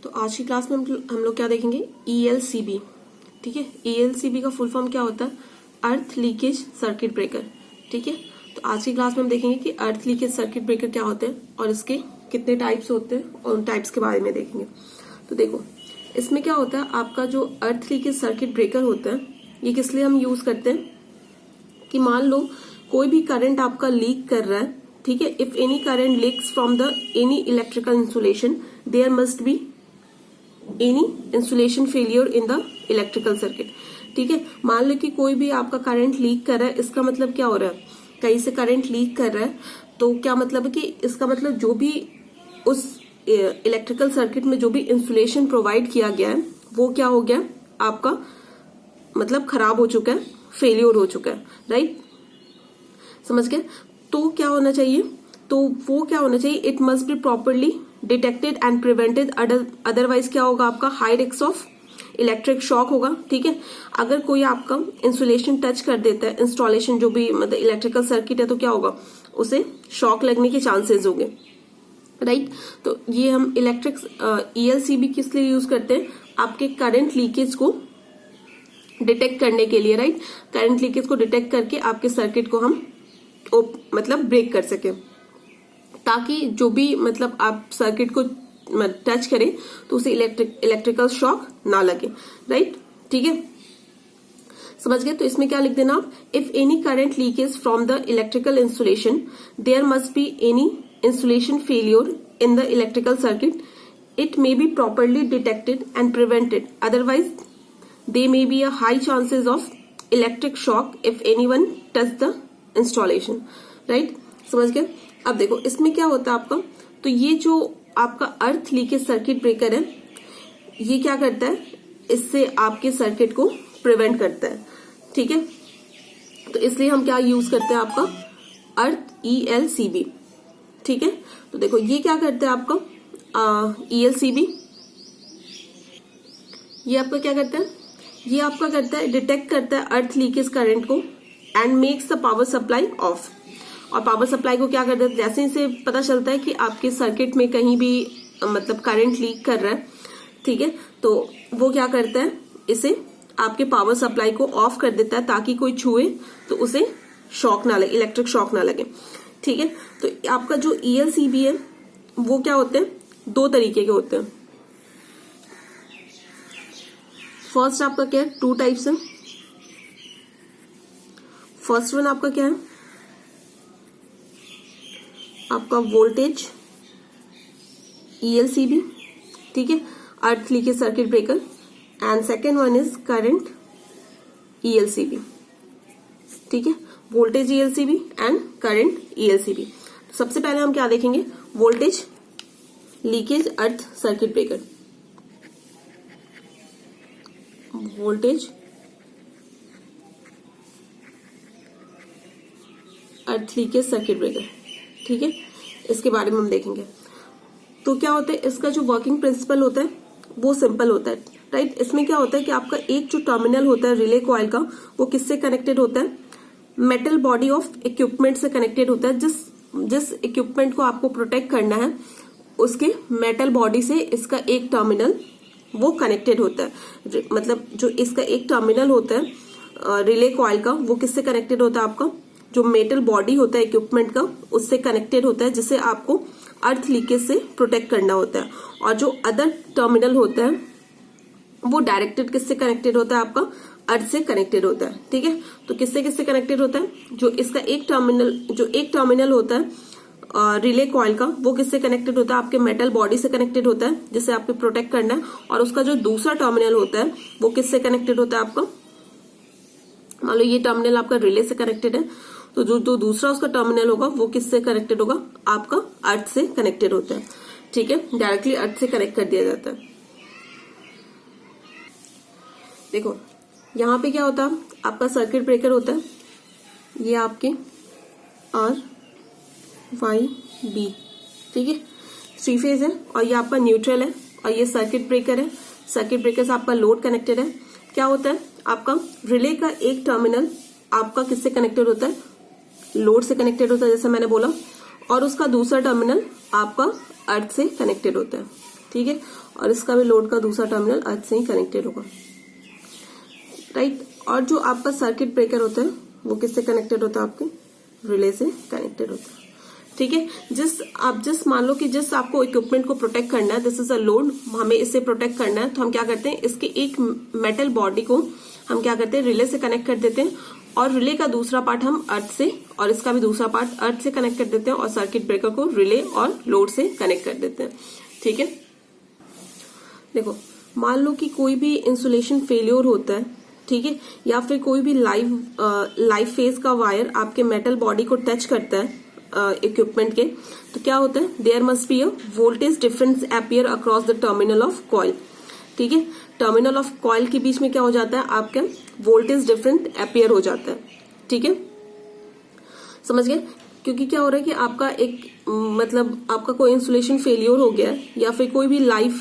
तो आज की क्लास में हम लोग क्या देखेंगे, ELCB। ठीक है, ELCB का फुल फॉर्म क्या होता है, अर्थ लीकेज सर्किट ब्रेकर। ठीक है, तो आज की क्लास में हम देखेंगे कि अर्थ लीकेज सर्किट ब्रेकर क्या होते हैं और इसके कितने टाइप्स होते हैं और उन टाइप्स के बारे में देखेंगे। तो देखो, इसमें क्या होता है, आपका जो अर्थ लीकेज सर्किट ब्रेकर होता है ये किस लिए हम यूज करते हैं कि मान लो कोई भी करंट आपका लीक कर रहा है। ठीक है, if any current leaks from the any electrical insulation there must be any insulation failure in the electrical circuit. ठीक है, मान लो कि कोई भी आपका करंट लीक कर रहा है, इसका मतलब क्या हो रहा है, कहीं से करंट लीक कर रहा है, तो क्या मतलब है कि इसका मतलब जो भी उस इलेक्ट्रिकल सर्किट में जो भी इंसुलेशन प्रोवाइड किया गया है वो क्या हो गया, आपका मतलब खराब हो चुका है, फेलियर हो चुका है। राइट, समझ गए। तो क्या होना चाहिए, तो वो क्या होना चाहिए, it must be properly detected and prevented, otherwise क्या होगा, आपका high risk of electric shock होगा। ठीक है, अगर कोई आपका इंसुलेशन टच कर देता है, इंस्टॉलेशन जो भी मतलब इलेक्ट्रिकल सर्किट है, तो क्या होगा, उसे शॉक लगने के चांसेस होंगे। राइट, तो ये हम इलेक्ट्रिक ELCB किस लिए यूज करते हैं, आपके करंट लीकेज को डिटेक्ट करने के लिए। राइट, करंट लीकेज को डिटेक्ट करके आपके सर्किट को हम मतलब ब्रेक कर सके, ताकि जो भी मतलब आप सर्किट को टच करें तो उसे इलेक्ट्रिकल शॉक ना लगे। राइट, ठीक है, समझ गए। तो इसमें क्या लिख देना आप, if any current leakage from the electrical insulation there must be any insulation failure in the electrical circuit, it may be properly detected and prevented, otherwise there may be a high chances of electric shock if anyone touch the installation। Right, समझ गए। अब देखो इसमें क्या होता है आपका, तो ये जो आपका अर्थ लीकेज सर्किट ब्रेकर है ये क्या करता है, इससे आपके सर्किट को प्रिवेंट करता है। ठीक है, तो इसलिए हम क्या यूज करते हैं, आपका अर्थ ELCB। ठीक है, तो देखो ये क्या करता है आपका ELCB, ये आपका क्या करता है, ये आपका करता है डिटेक्ट करता है अर्थ लीकेज करंट को and makes the power supply of. और पावर सप्लाई को क्या करता है, जैसे इसे पता चलता है कि आपके सर्किट में कहीं भी मतलब करंट लीक कर रहा है, ठीक है, तो वो क्या करता है, इसे आपके पावर सप्लाई को ऑफ कर देता है ताकि कोई छुए तो उसे शॉक ना लगे, इलेक्ट्रिक शॉक ना लगे। ठीक है, तो आपका जो ELCB है वो क्या होते हैं, दो तरीके के होते हैं। फर्स्ट आपका क्या है, टू टाइप्स है। फर्स्ट वन आपका क्या है, आपका वोल्टेज ELCB, ठीक है, earth leakage circuit breaker, and second one is current ELCB। ठीक है, voltage ELCB and current ELCB। सबसे पहले हम क्या देखेंगे, voltage leakage earth circuit breaker, voltage earth leakage circuit breaker. ठीक है, इसके बारे में हम देखेंगे। तो क्या होता है, इसका जो वर्किंग प्रिंसिपल होता है वो सिंपल होता है। राइट, इसमें क्या होता है कि आपका एक जो टर्मिनल होता है रिले कॉइल का, वो किससे कनेक्टेड होता है, मेटल बॉडी ऑफ इक्विपमेंट से कनेक्टेड होता है। जिस इक्विपमेंट को आपको प्रोटेक्ट करना है उसके मेटल बॉडी से इसका एक टर्मिनल वो कनेक्टेड होता है। मतलब जो इसका एक टर्मिनल होता है रिले कॉइल का, वो किससे कनेक्टेड होता है, आपका जो मेटल बॉडी होता है इक्विपमेंट का उससे कनेक्टेड होता है, जिसे आपको अर्थ लीकेज से प्रोटेक्ट करना होता है। और जो अदर टर्मिनल होता है वो डायरेक्टेड किससे कनेक्टेड होता है, आपका अर्थ से कनेक्टेड होता है। ठीक है, तो किससे किससे कनेक्टेड होता है, जो इसका एक टर्मिनल होता है रिले कॉइल का, वो किससे कनेक्टेड होता है, आपके मेटल बॉडी से कनेक्टेड होता है जिसे आपको प्रोटेक्ट करना है। और उसका जो दूसरा टर्मिनल होता है वो किससे कनेक्टेड होता है, आपका मान लो ये टर्मिनल आपका रिले से कनेक्टेड है, तो जो दूसरा उसका टर्मिनल होगा वो किससे कनेक्टेड होगा, आपका अर्थ से कनेक्टेड होता है। ठीक है, डायरेक्टली अर्थ से कनेक्ट कर दिया जाता है। देखो यहाँ पे क्या होता है, आपका सर्किट ब्रेकर होता है, ये आपके RYB। ठीक है, 3 फेज है और ये आपका न्यूट्रल है और ये सर्किट ब्रेकर है। सर्किट ब्रेकर से आपका लोड कनेक्टेड है। क्या होता है, आपका रिले का एक टर्मिनल आपका किससे कनेक्टेड होता है, लोड से कनेक्टेड होता है जैसे मैंने बोला, और उसका दूसरा टर्मिनल आपका अर्थ से कनेक्टेड होता है, ठीक है, और इसका भी लोड का दूसरा टर्मिनल अर्थ से ही कनेक्टेड होगा, राइट। और जो आपका सर्किट ब्रेकर होता है वो किससे कनेक्टेड होता है, आपके रिले से कनेक्टेड होता है, ठीक है। जिस मान लो कि जिस आपको इक्विपमेंट को प्रोटेक्ट करना है, दिस इज अ लोड, हमें इससे प्रोटेक्ट करना है, तो हम क्या करते हैं, इसके एक मेटल बॉडी को हम क्या करते हैं, रिले से कनेक्ट कर देते हैं, और रिले का दूसरा पार्ट हम अर्थ से, और इसका भी दूसरा पार्ट अर्थ से कनेक्ट कर देते हैं, और सर्किट ब्रेकर को रिले और लोड से कनेक्ट कर देते हैं, ठीक है। देखो, मान लो कि कोई भी इंसुलेशन फेलियर होता है, ठीक है, या फिर कोई भी लाइव फेज का वायर आपके मेटल बॉडी को टच करता है इक्विपमेंट के, तो क्या होता है, there must be a voltage difference appear across the terminal of coil, ठीक है। टर्मिनल ऑफ कॉइल के बीच में क्या हो जाता है, आपका वोल्टेज डिफरेंस अपीयर हो जाता है, ठीक है, समझ गए। क्योंकि क्या हो रहा है कि आपका एक मतलब आपका कोई इंसुलेशन फेलियर हो गया है, या फिर कोई भी लाइव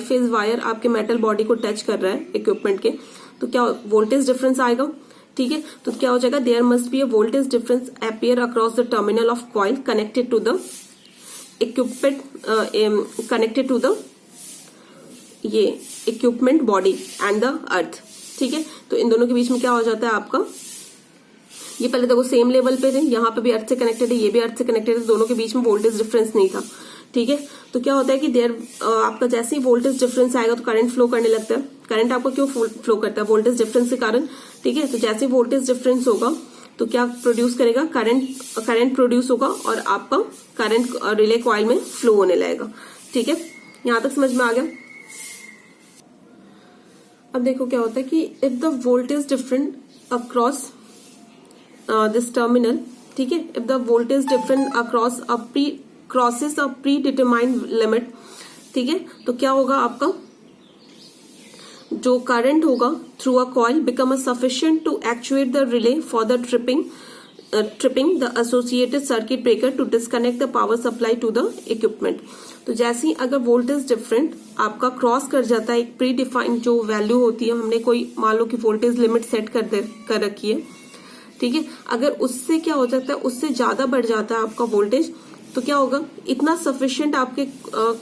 फेज वायर आपके मेटल बॉडी को टच कर रहा है इक्विपमेंट के, तो क्या वोल्टेज डिफरेंस आएगा, ठीक है। तो क्या हो जाएगा, there must be a voltage difference appear across the terminal of coil connected to the equipment, connected to the ये equipment body and the earth, ठीक है। तो इन दोनों के बीच में क्या हो जाता है आपका, ये पहले देखो सेम लेवल पे थे, यहाँ पे भी अर्थ से कनेक्टेड है, ये भी अर्थ से कनेक्टेड है, दोनों के बीच में वोल्टेज डिफरेंस नहीं था, ठीक है। तो क्या होता है कि आपका जैसे ही वोल्टेज डिफरेंस आएगा तो करंट फ्लो करने लगता है। करंट आपको क्यों फ्लो करता है, वोल्टेज डिफरेंस के कारण, ठीक है। तो जैसे वोल्टेज डिफरेंस होगा तो क्या प्रोड्यूस करेगा, करंट प्रोड्यूस होगा, और आपका करंट रिले कॉइल में फ्लो होने लगेगा, ठीक है। यहां तक समझ में आ गया। अब देखो क्या होता है कि if the voltage different across this terminal, ठीक है, if the voltage different across crosses a pre determined limit, ठीक है, तो क्या होगा, आपका जो करंट होगा through a coil become a sufficient to actuate the relay for the tripping the associated circuit breaker to disconnect the power supply to the equipment. तो जैसे ही अगर वोल्टेज डिफरेंट आपका क्रॉस कर जाता है एक प्री डिफाइंड जो वैल्यू होती है, हमने कोई मान लो कि वोल्टेज लिमिट सेट कर रखी है, ठीक है, अगर उससे क्या हो जाता है, उससे ज्यादा बढ़ जाता है आपका वोल्टेज, तो क्या होगा, इतना सफिशिएंट आपके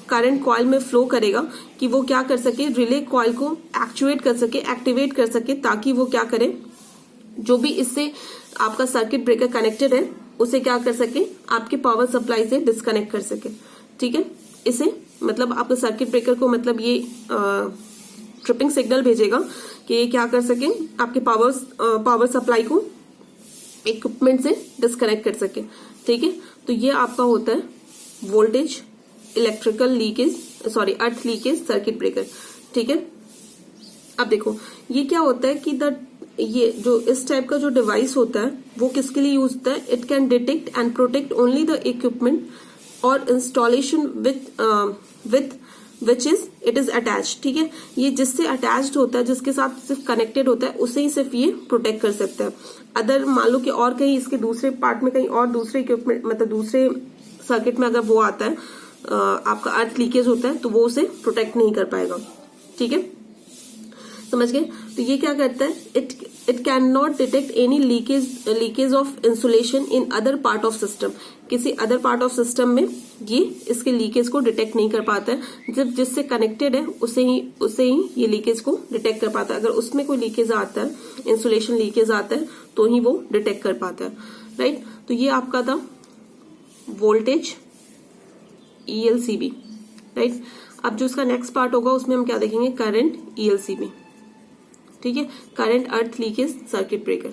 करंट कॉइल में फ्लो करेगा कि वो क्या कर सके, रिले कॉइल को एक्चुएट कर सके, एक्टिवेट कर सके, ताकि वो क्या करे, जो भी इससे आपका सर्किट ब्रेकर कनेक्टेड है उसे क्या कर सके, आपके पावर सप्लाई से डिस्कनेक्ट कर सके, ठीक है। इसे मतलब आपके सर्किट ब्रेकर को मतलब ये ट्रिपिंग सिग्नल भेजेगा कि ये क्या कर सके, आपके पावर सप्लाई को इक्विपमेंट से डिस्कनेक्ट कर सके, ठीक है। तो ये आपका होता है वोल्टेज इलेक्ट्रिकल लीकेज, सॉरी अर्थ लीकेज सर्किट ब्रेकर, ठीक है। अब देखो ये क्या होता है कि ये जो इस टाइप का जो डिवाइस होता है वो किसके लिए यूज होता है, it can detect and protect only the equipment और installation with which is it is attach, ठीक है। ये जिससे अटैच्ड होता है, जिसके साथ सिर्फ कनेक्टेड होता है, उसे ही सिर्फ ये प्रोटेक्ट कर सकता है। अदर मान लो कि और कहीं इसके दूसरे पार्ट में कहीं और दूसरे इक्विपमेंट मतलब दूसरे सर्किट में अगर वो आता है, आपका अर्थ लीकेज होता है, तो वो उसे प्रोटेक्ट नहीं कर पाएगा, ठीक है, समझ गए। तो ये क्या करता है, it can not detect any leakage of insulation in other part of system, किसी अदर पार्ट ऑफ सिस्टम में ये इसके लीकेज को डिटेक्ट नहीं कर पाता है। जब जिससे कनेक्टेड है उसे ही ये लीकेज को डिटेक्ट कर पाता है। अगर उसमें कोई लीकेज आता है, इंसुलेशन लीकेज आता है, तो ही वो डिटेक्ट कर पाता है, राइट। तो ये आपका था वोल्टेज ELCB, राइट। अब जो इसका नेक्स्ट पार्ट होगा उसमें हम क्या देखेंगे, करंट ELCB, ठीक है, करंट अर्थ लीकेज सर्किट ब्रेकर।